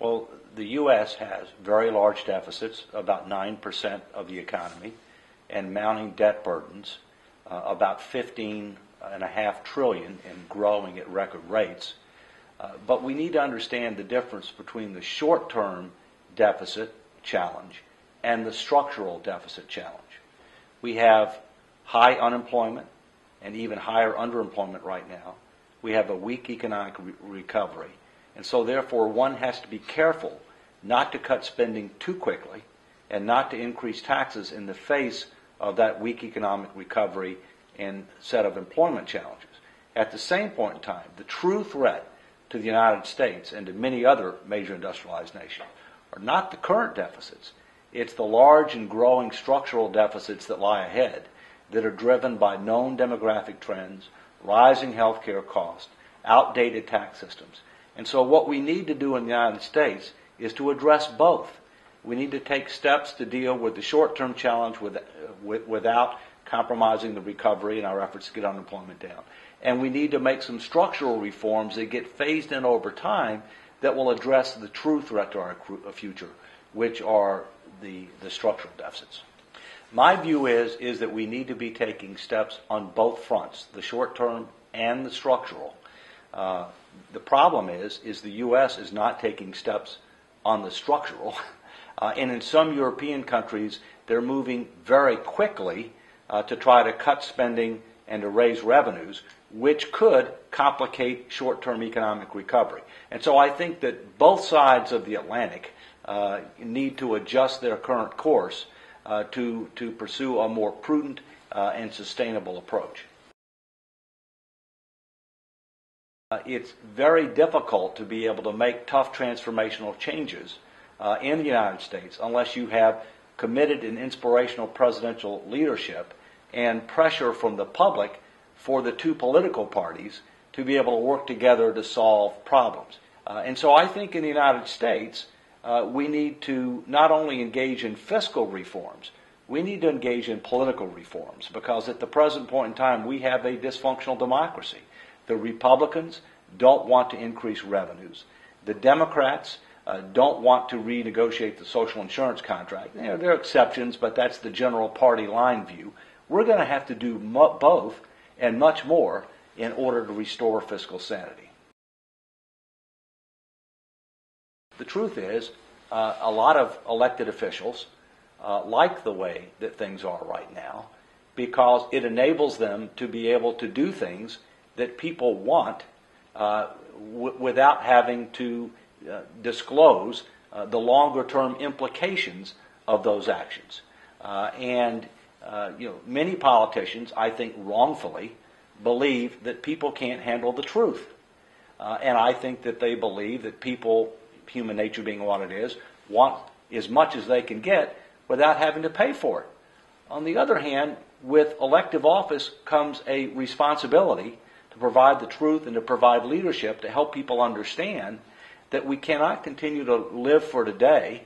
Well, the U.S. has very large deficits, about 9% of the economy, and mounting debt burdens, about $15.5 trillion and growing at record rates. But we need to understand the difference between the short-term deficit challenge and the structural deficit challenge. We have high unemployment and even higher underemployment right now. We have a weak economic recovery. And so therefore one has to be careful not to cut spending too quickly and not to increase taxes in the face of that weak economic recovery and set of employment challenges. At the same point in time, the true threat to the United States and to many other major industrialized nations are not the current deficits. It's the large and growing structural deficits that lie ahead that are driven by known demographic trends, rising healthcare costs, outdated tax systems. And so what we need to do in the United States is to address both. We need to take steps to deal with the short-term challenge without compromising the recovery and our efforts to get unemployment down. And we need to make some structural reforms that get phased in over time that will address the true threat to our future, which are the structural deficits. My view is that we need to be taking steps on both fronts, the short-term and the structural. The problem is the U.S. is not taking steps on the structural. And in some European countries, they're moving very quickly to try to cut spending and to raise revenues, which could complicate short-term economic recovery. And so I think that both sides of the Atlantic need to adjust their current course to pursue a more prudent and sustainable approach. It's very difficult to be able to make tough transformational changes in the United States unless you have committed and inspirational presidential leadership and pressure from the public for the two political parties to be able to work together to solve problems. And so I think in the United States, we need to not only engage in fiscal reforms, we need to engage in political reforms, because at the present point in time, we have a dysfunctional democracy. The Republicans don't want to increase revenues. The Democrats don't want to renegotiate the social insurance contract. There are exceptions, but that's the general party line view. We're going to have to do both and much more in order to restore fiscal sanity. The truth is, a lot of elected officials like the way that things are right now because it enables them to be able to do things that people want without having to disclose the longer-term implications of those actions. Many politicians, I think wrongfully, believe that people can't handle the truth. And I think that they believe that people, human nature being what it is, want as much as they can get without having to pay for it. On the other hand, with elective office comes a responsibility to provide the truth and to provide leadership to help people understand that we cannot continue to live for today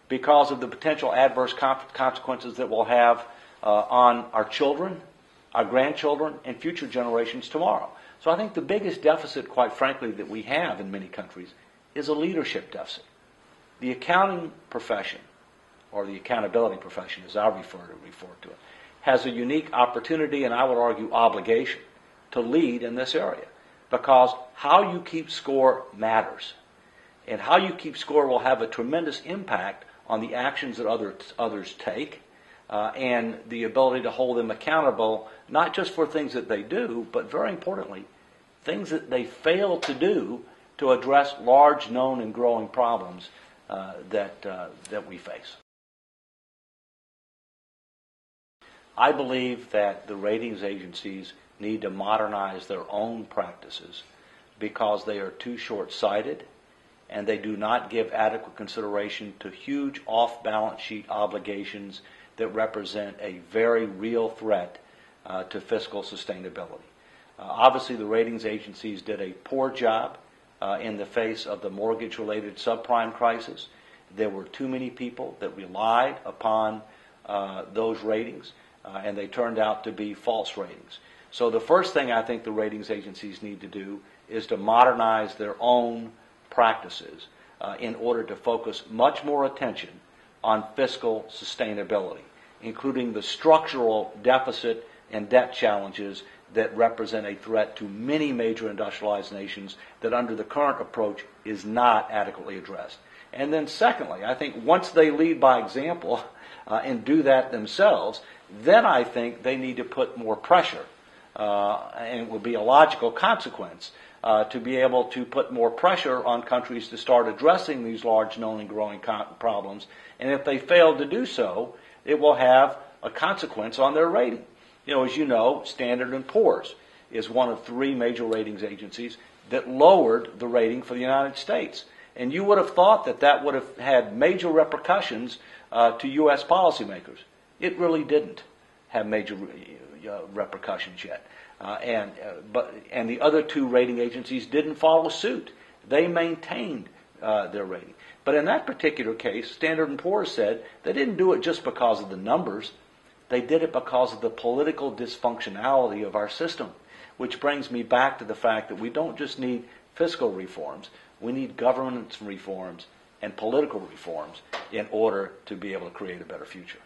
because of the potential adverse consequences that we'll have on our children, our grandchildren, and future generations tomorrow. So I think the biggest deficit, quite frankly, that we have in many countries is a leadership deficit. The accounting profession, or the accountability profession as I refer to it, has a unique opportunity, and I would argue obligation, to lead in this area. Because how you keep score matters. And how you keep score will have a tremendous impact on the actions that others take and the ability to hold them accountable, not just for things that they do, but very importantly, things that they fail to do to address large, known, and growing problems that we face. I believe that the ratings agencies need to modernize their own practices because they are too short-sighted and they do not give adequate consideration to huge off-balance sheet obligations that represent a very real threat to fiscal sustainability. Obviously, the ratings agencies did a poor job in the face of the mortgage-related subprime crisis. There were too many people that relied upon those ratings, and they turned out to be false ratings. So the first thing I think the ratings agencies need to do is to modernize their own practices. in order to focus much more attention on fiscal sustainability, including the structural deficit and debt challenges that represent a threat to many major industrialized nations that under the current approach is not adequately addressed. And then secondly, I think once they lead by example and do that themselves, then I think they need to put more pressure, and it will be a logical consequence to be able to put more pressure on countries to start addressing these large known and growing problems. And if they fail to do so, it will have a consequence on their rating. As you know, Standard & Poor's is one of 3 major ratings agencies that lowered the rating for the United States. And you would have thought that that would have had major repercussions to U.S. policymakers. It really didn't have major repercussions yet. And the other 2 rating agencies didn't follow suit. They maintained their rating. But in that particular case, Standard & Poor's said they didn't do it just because of the numbers. They did it because of the political dysfunctionality of our system, which brings me back to the fact that we don't just need fiscal reforms. We need governance reforms and political reforms in order to be able to create a better future.